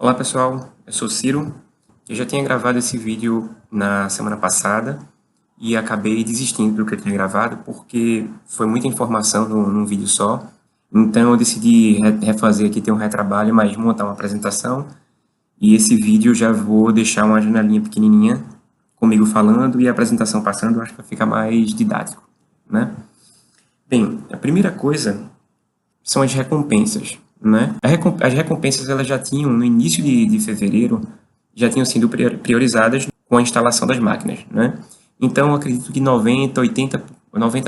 Olá pessoal, eu sou Ciro. Eu já tinha gravado esse vídeo na semana passada e acabei desistindo do que eu tinha gravado porque foi muita informação num vídeo só. Então eu decidi refazer aqui, ter um retrabalho, mas montar uma apresentação. E esse vídeo eu já vou deixar uma janelinha pequenininha comigo falando e a apresentação passando, eu acho que vai ficar mais didático, né? Bem, a primeira coisa são as recompensas, né? As recompensas elas já tinham, no início de fevereiro, já tinham sido priorizadas com a instalação das máquinas, né? Então, eu acredito que 90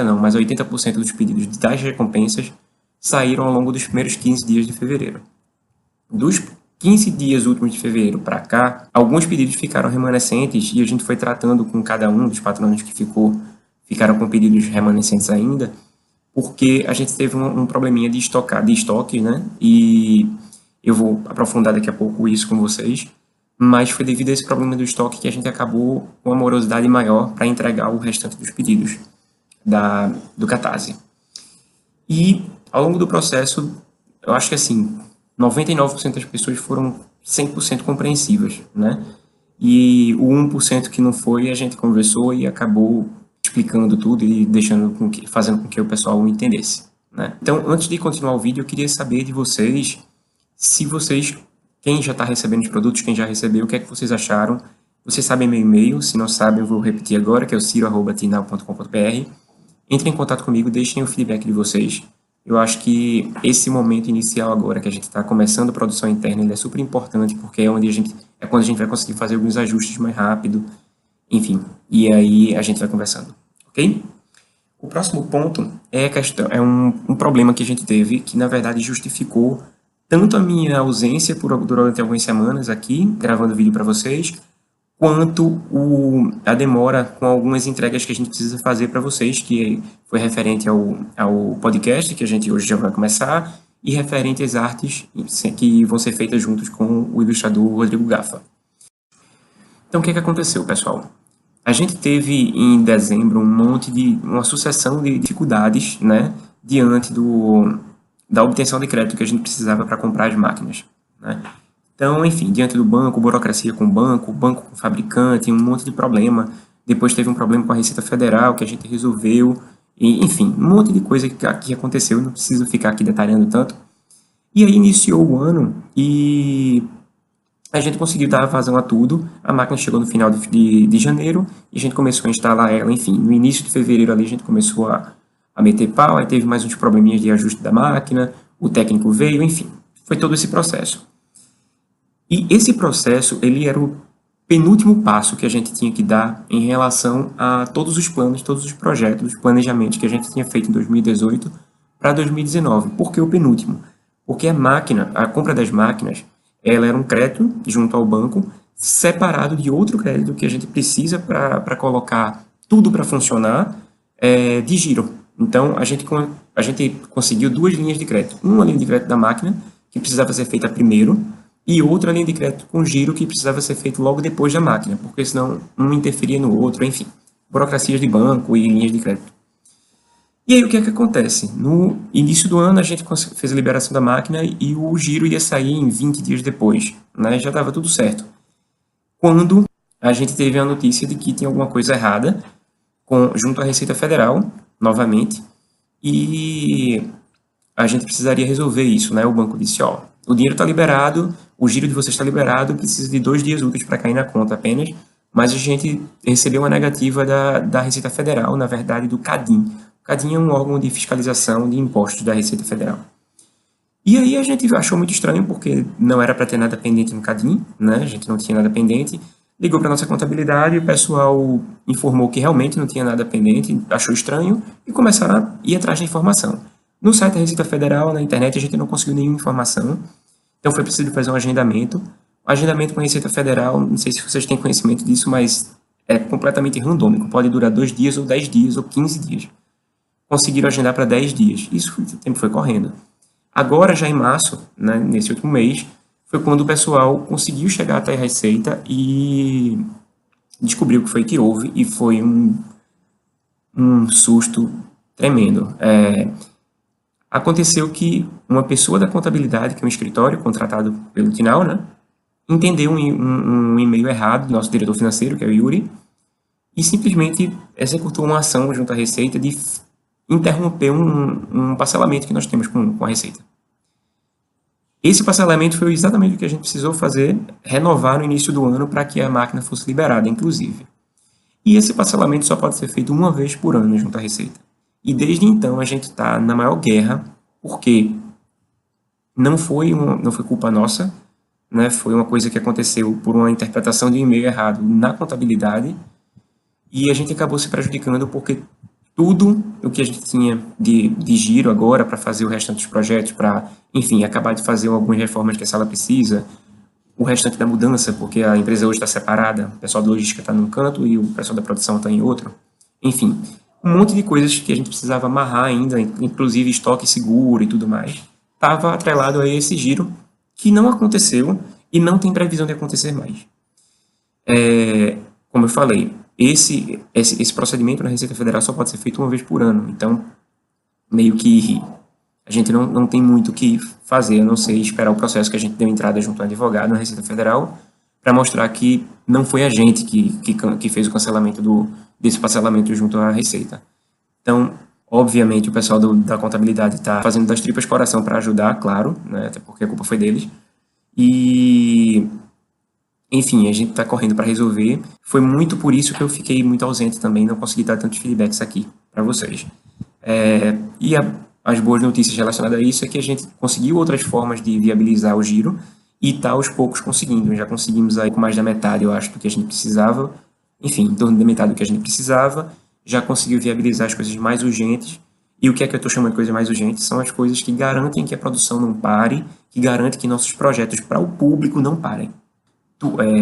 não, mas 80% dos pedidos das recompensas saíram ao longo dos primeiros 15 dias de fevereiro. Dos 15 dias últimos de fevereiro para cá, alguns pedidos ficaram remanescentes e a gente foi tratando com cada um dos patronos que ficaram com pedidos remanescentes ainda, porque a gente teve um probleminha de estoque, né? E eu vou aprofundar daqui a pouco isso com vocês, mas foi devido a esse problema do estoque que a gente acabou com uma morosidade maior para entregar o restante dos pedidos do Catarse. E ao longo do processo, eu acho que assim, 99% das pessoas foram 100% compreensivas, né? E o 1% que não foi, a gente conversou e acabou explicando tudo e fazendo com que o pessoal entendesse, né? Então, antes de continuar o vídeo, eu queria saber de vocês, quem já está recebendo os produtos, quem já recebeu, o que é que vocês acharam? Vocês sabem meu e-mail, se não sabem eu vou repetir agora, que é o ciro@tinal.com.br. Entrem em contato comigo, deixem o feedback de vocês. Eu acho que esse momento inicial agora, que a gente está começando a produção interna, ele é super importante, porque é quando a gente vai conseguir fazer alguns ajustes mais rápido, enfim, e aí a gente vai conversando, ok? O próximo ponto é um problema que a gente teve, que na verdade justificou tanto a minha ausência durante algumas semanas aqui, gravando vídeo para vocês, quanto a demora com algumas entregas que a gente precisa fazer para vocês, que foi referente ao podcast, que a gente hoje já vai começar, e referente às artes que vão ser feitas juntos com o ilustrador Rodrigo Gaffa. Então, o que aconteceu, pessoal? A gente teve em dezembro uma sucessão de dificuldades, né, diante da obtenção de crédito que a gente precisava para comprar as máquinas, né? Então, enfim, diante do banco, burocracia com o banco com o fabricante, um monte de problema. Depois teve um problema com a Receita Federal que a gente resolveu, e, enfim, um monte de coisa que aconteceu, não preciso ficar aqui detalhando tanto. E aí iniciou o ano e a gente conseguiu dar vazão a tudo. A máquina chegou no final de janeiro e a gente começou a instalar ela. Enfim, no início de fevereiro ali a gente começou a meter pau, aí teve mais uns probleminhas de ajuste da máquina, o técnico veio, enfim, foi todo esse processo. E esse processo, ele era o penúltimo passo que a gente tinha que dar em relação a todos os planos, todos os projetos, os planejamentos que a gente tinha feito em 2018 para 2019. Por que o penúltimo? Porque a compra das máquinas, ela era um crédito junto ao banco, separado de outro crédito que a gente precisa para colocar tudo para funcionar, de giro. Então, a gente conseguiu duas linhas de crédito. Uma linha de crédito da máquina, que precisava ser feita primeiro, e outra linha de crédito com giro que precisava ser feito logo depois da máquina, porque senão um interferia no outro, enfim, burocracias de banco e linhas de crédito. E aí o que é que acontece? No início do ano a gente fez a liberação da máquina e o giro ia sair em 20 dias depois, né? Já estava tudo certo. Quando a gente teve a notícia de que tinha alguma coisa errada junto à Receita Federal, novamente, e a gente precisaria resolver isso, né? O banco disse, ó, o dinheiro está liberado, o giro de vocês está liberado, precisa de 2 dias úteis para cair na conta apenas, mas a gente recebeu uma negativa da Receita Federal, na verdade do CADIM. O CADIM é um órgão de fiscalização de impostos da Receita Federal. E aí a gente achou muito estranho, porque não era para ter nada pendente no CADIM, né? A gente não tinha nada pendente, ligou para nossa contabilidade e o pessoal informou que realmente não tinha nada pendente, achou estranho e começaram a ir atrás da informação. No site da Receita Federal, na internet, a gente não conseguiu nenhuma informação, então foi preciso fazer um agendamento. O agendamento com a Receita Federal, não sei se vocês têm conhecimento disso, mas é completamente randômico, pode durar 2 dias, ou 10 dias, ou 15 dias. Conseguiram agendar para 10 dias, o tempo foi correndo. Agora, já em março, né, nesse último mês, foi quando o pessoal conseguiu chegar até a Receita e descobriu o que foi que houve, e foi um susto tremendo. Aconteceu que uma pessoa da contabilidade, que é um escritório contratado pelo TINAL, né, entendeu um e-mail errado do nosso diretor financeiro, que é o Yuri, e simplesmente executou uma ação junto à Receita de interromper um parcelamento que nós temos com a Receita. Esse parcelamento foi exatamente o que a gente precisou fazer, renovar no início do ano para que a máquina fosse liberada, inclusive. E esse parcelamento só pode ser feito uma vez por ano junto à Receita. E desde então a gente está na maior guerra, porque não foi culpa nossa, né? Foi uma coisa que aconteceu por uma interpretação de um e-mail errado na contabilidade, e a gente acabou se prejudicando porque tudo o que a gente tinha de giro agora para fazer o restante dos projetos, para, enfim, acabar de fazer algumas reformas que a sala precisa, o restante da mudança, porque a empresa hoje está separada, o pessoal da logística está num canto e o pessoal da produção está em outro. Enfim, um monte de coisas que a gente precisava amarrar ainda, inclusive estoque seguro e tudo mais, estava atrelado a esse giro que não aconteceu e não tem previsão de acontecer mais. Como eu falei, esse procedimento na Receita Federal só pode ser feito uma vez por ano, então meio que a gente não tem muito o que fazer, a não ser esperar o processo que a gente deu entrada junto ao advogado na Receita Federal para mostrar que não foi a gente que fez o cancelamento desse parcelamento junto à Receita. Então, obviamente, o pessoal da contabilidade está fazendo das tripas coração para ajudar, claro, né, até porque a culpa foi deles. E, enfim, a gente está correndo para resolver. Foi muito por isso que eu fiquei muito ausente também, não consegui dar tantos feedbacks aqui para vocês. E as boas notícias relacionadas a isso é que a gente conseguiu outras formas de viabilizar o giro e está aos poucos conseguindo. Já conseguimos aí com mais da metade, eu acho, do que a gente precisava. Enfim, em torno da metade do que a gente precisava. Já conseguiu viabilizar as coisas mais urgentes. E o que é que eu estou chamando de coisas mais urgentes? São as coisas que garantem que a produção não pare, que garantem que nossos projetos para o público não parem.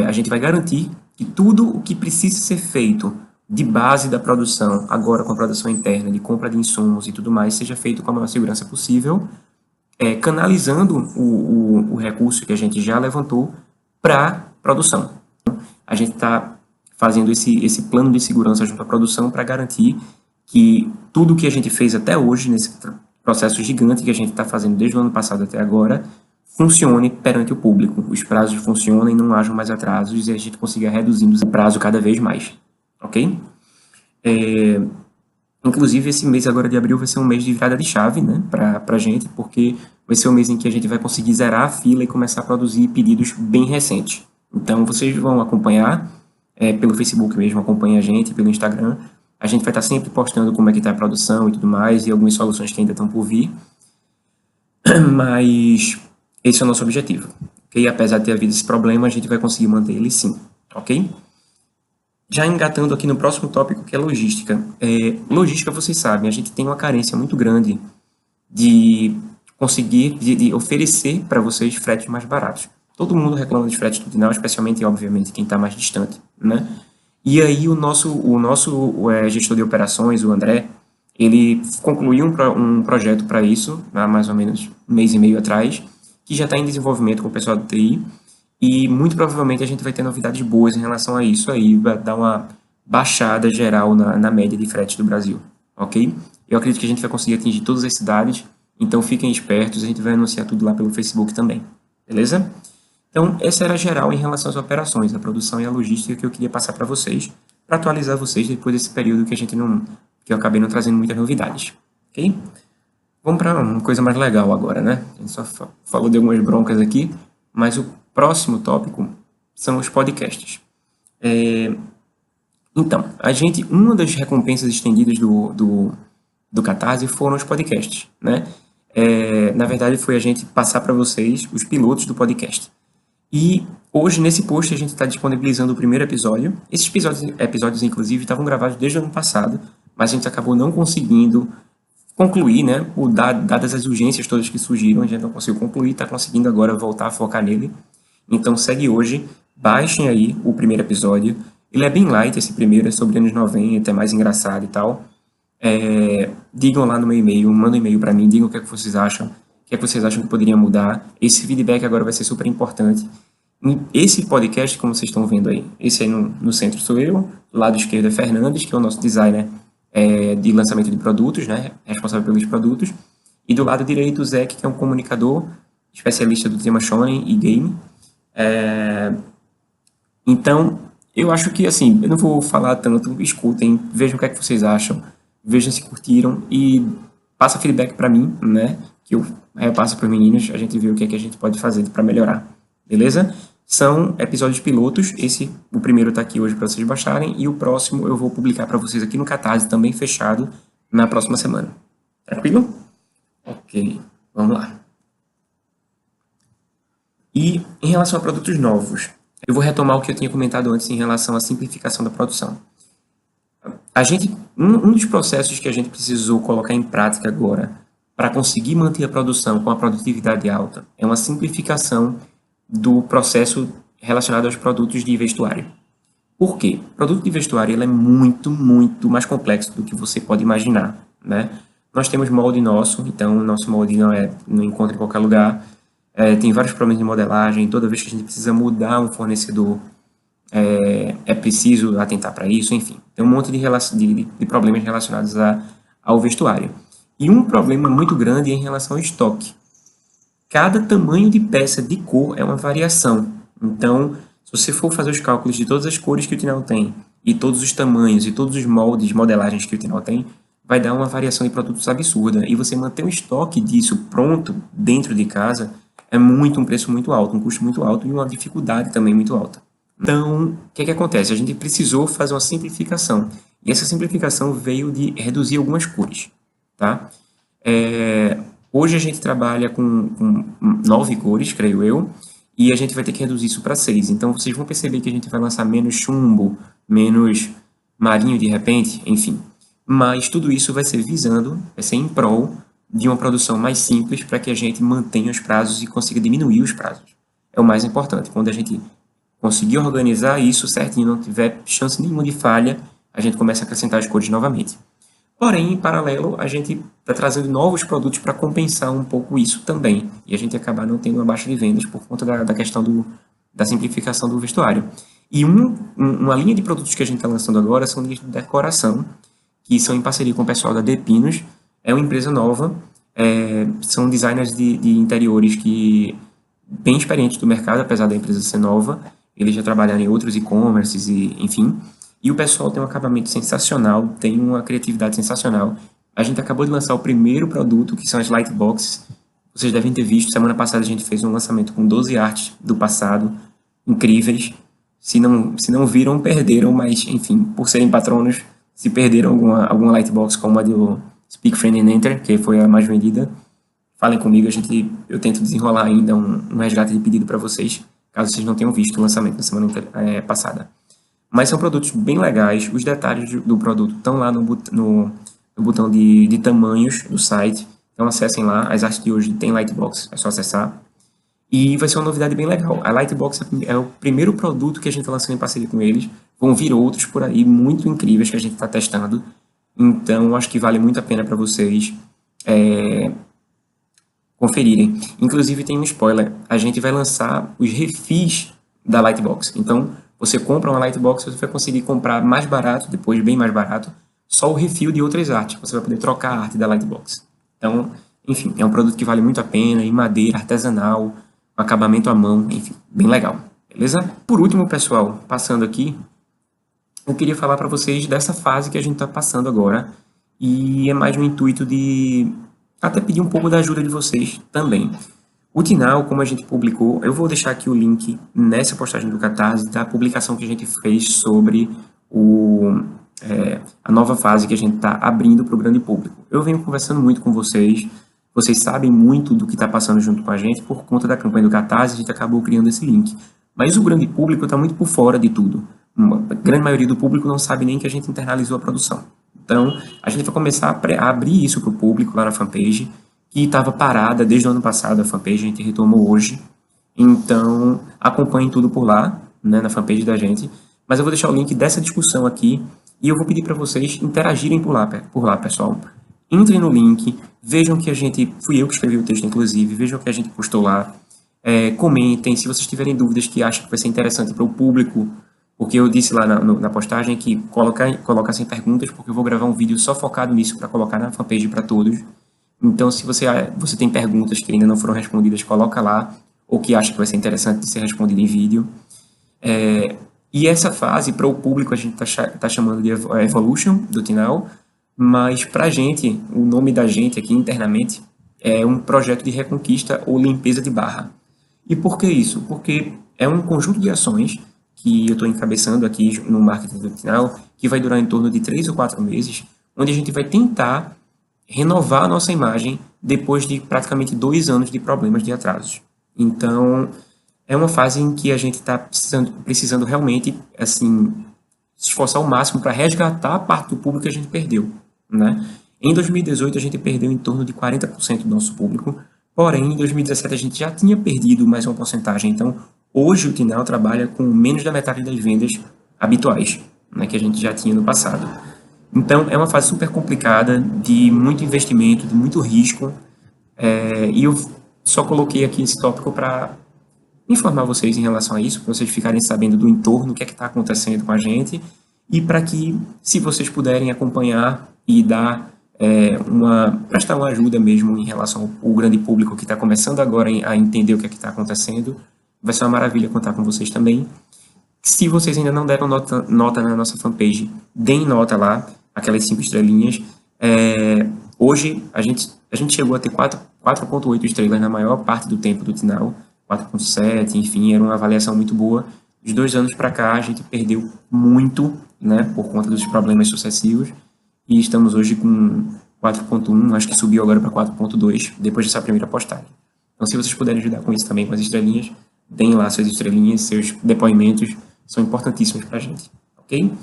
A gente vai garantir que tudo o que precisa ser feito de base da produção, agora com a produção interna, de compra de insumos e tudo mais, seja feito com a maior segurança possível, canalizando o recurso que a gente já levantou para produção. A gente está fazendo esse plano de segurança junto à produção para garantir que tudo o que a gente fez até hoje, nesse processo gigante que a gente está fazendo desde o ano passado até agora, funcione perante o público. Os prazos funcionem, não hajam mais atrasos e a gente consiga reduzindo o prazo cada vez mais. Ok? Inclusive, esse mês agora de abril vai ser um mês de virada de chave, né, para a gente, porque vai ser um mês em que a gente vai conseguir zerar a fila e começar a produzir pedidos bem recentes. Então, vocês vão acompanhar pelo Facebook mesmo, acompanha a gente, pelo Instagram. A gente vai estar sempre postando como é que está a produção e tudo mais, e algumas soluções que ainda estão por vir. Mas esse é o nosso objetivo. Okay? Apesar de ter havido esse problema, a gente vai conseguir manter ele sim. Ok? Já engatando aqui no próximo tópico, que é logística. Logística, vocês sabem, a gente tem uma carência muito grande de conseguir, de oferecer para vocês fretes mais baratos. Todo mundo reclama de frete tutinal, especialmente, obviamente, quem está mais distante, né? E aí o nosso gestor de operações, o André, ele concluiu um projeto para isso, há mais ou menos um mês e meio atrás, que já está em desenvolvimento com o pessoal do TI, e muito provavelmente a gente vai ter novidades boas em relação a isso aí, vai dar uma baixada geral na média de frete do Brasil, ok? Eu acredito que a gente vai conseguir atingir todas as cidades, então fiquem espertos, a gente vai anunciar tudo lá pelo Facebook também, beleza? Então, essa era a geral em relação às operações, a produção e a logística que eu queria passar para vocês, para atualizar vocês depois desse período que eu acabei não trazendo muitas novidades, ok? Vamos para uma coisa mais legal agora, né? A gente só falou de algumas broncas aqui, mas o próximo tópico são os podcasts. Então, uma das recompensas estendidas do Catarse foram os podcasts, né? Na verdade, foi a gente passar para vocês os pilotos do podcast. E hoje, nesse post, a gente está disponibilizando o primeiro episódio. Esses episódios, inclusive, estavam gravados desde o ano passado, mas a gente acabou não conseguindo concluir, né? Dadas as urgências todas que surgiram, a gente não conseguiu concluir, está conseguindo agora voltar a focar nele. Então, segue hoje, baixem aí o primeiro episódio. Ele é bem light, esse primeiro, é sobre anos 90, é mais engraçado e tal. Digam lá no meu e-mail, mandem um e-mail para mim, digam o que é que vocês acham, o que é que vocês acham que poderia mudar. Esse feedback agora vai ser super importante. Esse podcast, como vocês estão vendo aí, esse aí no centro sou eu, do lado esquerdo é Fernandes, que é o nosso designer de lançamento de produtos, né, responsável pelos produtos, e do lado direito o Zeke, que é um comunicador, especialista do tema shonen e game, Então, eu acho que, assim, eu não vou falar tanto, escutem, vejam o que é que vocês acham, vejam se curtiram e passa feedback para mim, né, que eu repasso para os meninos, a gente vê o que é que a gente pode fazer para melhorar, beleza? São episódios pilotos, o primeiro está aqui hoje para vocês baixarem e o próximo eu vou publicar para vocês aqui no Catarse, também fechado, na próxima semana. Tranquilo? Ok, vamos lá. E em relação a produtos novos, eu vou retomar o que eu tinha comentado antes em relação à simplificação da produção. Um dos processos que a gente precisou colocar em prática agora para conseguir manter a produção com a produtividade alta é uma simplificação do processo relacionado aos produtos de vestuário. Por quê? O produto de vestuário ele é muito, muito mais complexo do que você pode imaginar, né? Nós temos molde nosso, então o nosso molde não encontra em qualquer lugar. Tem vários problemas de modelagem, toda vez que a gente precisa mudar um fornecedor, é preciso atentar para isso, enfim. Tem um monte de problemas relacionados ao vestuário. E um problema muito grande é em relação ao estoque. Cada tamanho de peça de cor é uma variação. Então, se você for fazer os cálculos de todas as cores que o Tinel tem, e todos os tamanhos, e todos os moldes, modelagens que o Tinel tem, vai dar uma variação de produtos absurda. E você manter um estoque disso pronto dentro de casa é um preço muito alto, um custo muito alto e uma dificuldade também muito alta. Então, o que acontece? A gente precisou fazer uma simplificação. E essa simplificação veio de reduzir algumas cores, tá? Hoje a gente trabalha com 9 cores, creio eu, e a gente vai ter que reduzir isso para 6. Então, vocês vão perceber que a gente vai lançar menos chumbo, menos marinho de repente, enfim. Mas tudo isso vai ser em prol de uma produção mais simples para que a gente mantenha os prazos e consiga diminuir os prazos. É o mais importante. Quando a gente conseguir organizar isso certinho, não tiver chance nenhuma de falha, a gente começa a acrescentar as cores novamente. Porém, em paralelo, a gente está trazendo novos produtos para compensar um pouco isso também. E a gente acabar não tendo uma baixa de vendas por conta da questão da simplificação do vestuário. E uma linha de produtos que a gente está lançando agora são de decoração, que são em parceria com o pessoal da Depinos. É uma empresa nova, são designers de interiores bem experientes do mercado, apesar da empresa ser nova. Eles já trabalharam em outros e-commerces, enfim. E o pessoal tem um acabamento sensacional, tem uma criatividade sensacional. A gente acabou de lançar o primeiro produto, que são as Lightboxes. Vocês devem ter visto, semana passada a gente fez um lançamento com 12 artes do passado, incríveis. Se não viram, perderam, mas, enfim, por serem patronos, se perderam alguma Lightbox como a do Speak Friend and Enter, que foi a mais vendida, falem comigo, eu tento desenrolar ainda um resgate de pedido para vocês, caso vocês não tenham visto o lançamento na semana passada. Mas são produtos bem legais, os detalhes do produto estão lá no botão de tamanhos do site, então acessem lá, as artes de hoje tem Lightbox, é só acessar. E vai ser uma novidade bem legal. A Lightbox é o primeiro produto que a gente está lançando em parceria com eles, vão vir outros por aí muito incríveis que a gente está testando, então acho que vale muito a pena para vocês conferirem. Inclusive tem um spoiler, a gente vai lançar os refis da Lightbox. Então você compra uma Lightbox, você vai conseguir comprar mais barato, depois bem mais barato, só o refil de outras artes. Você vai poder trocar a arte da Lightbox. Então, enfim, é um produto que vale muito a pena, em madeira, artesanal, acabamento à mão, enfim, bem legal. Beleza? Por último, pessoal, passando aqui, eu queria falar para vocês dessa fase que a gente está passando agora, e é mais no intuito de até pedir um pouco da ajuda de vocês também. O Tinal, como a gente publicou, eu vou deixar aqui o link nessa postagem do Catarse da publicação que a gente fez sobre a nova fase que a gente está abrindo para o grande público. Eu venho conversando muito com vocês sabem muito do que está passando junto com a gente, por conta da campanha do Catarse, a gente acabou criando esse link. Mas o grande público está muito por fora de tudo. A grande maioria do público não sabe nem que a gente internalizou a produção. Então, a gente vai começar a abrir isso para o público lá na fanpage, que estava parada desde o ano passado, a fanpage a gente retomou hoje. Então, acompanhem tudo por lá, né, na fanpage da gente. Mas eu vou deixar o link dessa discussão aqui e eu vou pedir para vocês interagirem por lá, pessoal. Entrem no link, vejam que fui eu que escrevi o texto, inclusive, vejam que a gente postou lá. Comentem, se vocês tiverem dúvidas que acham que vai ser interessante para o público, porque eu disse lá na postagem que colocassem perguntas, porque eu vou gravar um vídeo só focado nisso para colocar na fanpage para todos. Então, se você tem perguntas que ainda não foram respondidas, coloca lá. ou que acha que vai ser interessante de ser respondido em vídeo. E essa fase, para o público, a gente está chamando de Evolution do Tinal, mas para a gente, o nome da gente aqui internamente é um projeto de reconquista ou limpeza de barra. E por que isso? Porque é um conjunto de ações que eu estou encabeçando aqui no marketing do Tinal, que vai durar em torno de 3 ou 4 meses, onde a gente vai tentar renovar a nossa imagem depois de praticamente 2 anos de problemas de atrasos. Então, é uma fase em que a gente está precisando realmente, assim, se esforçar ao máximo para resgatar a parte do público que a gente perdeu, né? Em 2018, a gente perdeu em torno de 40% do nosso público, porém, em 2017, a gente já tinha perdido mais uma porcentagem. Então, hoje o Tinal trabalha com menos da metade das vendas habituais, né, que a gente já tinha no passado. Então, é uma fase super complicada, de muito investimento, de muito risco, e eu só coloquei aqui esse tópico para informar vocês em relação a isso, para vocês ficarem sabendo do entorno, o que é que está acontecendo com a gente, e para que, se vocês puderem acompanhar e dar prestar uma ajuda mesmo em relação ao grande público que está começando agora a entender o que é que está acontecendo, vai ser uma maravilha contar com vocês também. Se vocês ainda não deram nota na nossa fanpage, deem nota lá, aquelas 5 estrelinhas. Hoje, a gente chegou a ter 4,8 estrelas na maior parte do tempo do Tinal, 4,7, enfim, era uma avaliação muito boa. De 2 anos para cá, a gente perdeu muito, né, por conta dos problemas sucessivos, e estamos hoje com 4,1, acho que subiu agora para 4,2, depois dessa primeira postagem. Então, se vocês puderem ajudar com isso também, com as estrelinhas, deem lá suas estrelinhas, seus depoimentos, são importantíssimos para a gente, ok?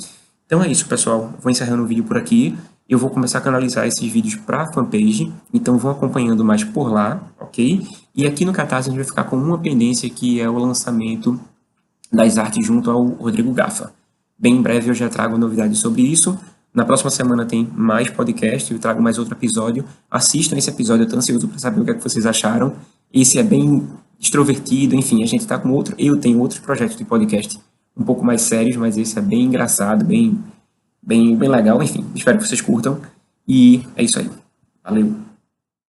Então é isso, pessoal. Vou encerrando o vídeo por aqui. Eu vou começar a canalizar esses vídeos para a fanpage, então vão acompanhando mais por lá, ok? E aqui no Catarse a gente vai ficar com uma pendência, que é o lançamento das artes junto ao Rodrigo Gaffa. Bem em breve eu já trago novidades sobre isso. Na próxima semana tem mais podcast, eu trago mais outro episódio. Assistam esse episódio, eu estou ansioso para saber o que é que vocês acharam. Esse é bem extrovertido, enfim, a gente está com eu tenho outros projetos de podcast um pouco mais sérios, mas esse é bem engraçado, bem legal, enfim, espero que vocês curtam, e é isso aí. Valeu!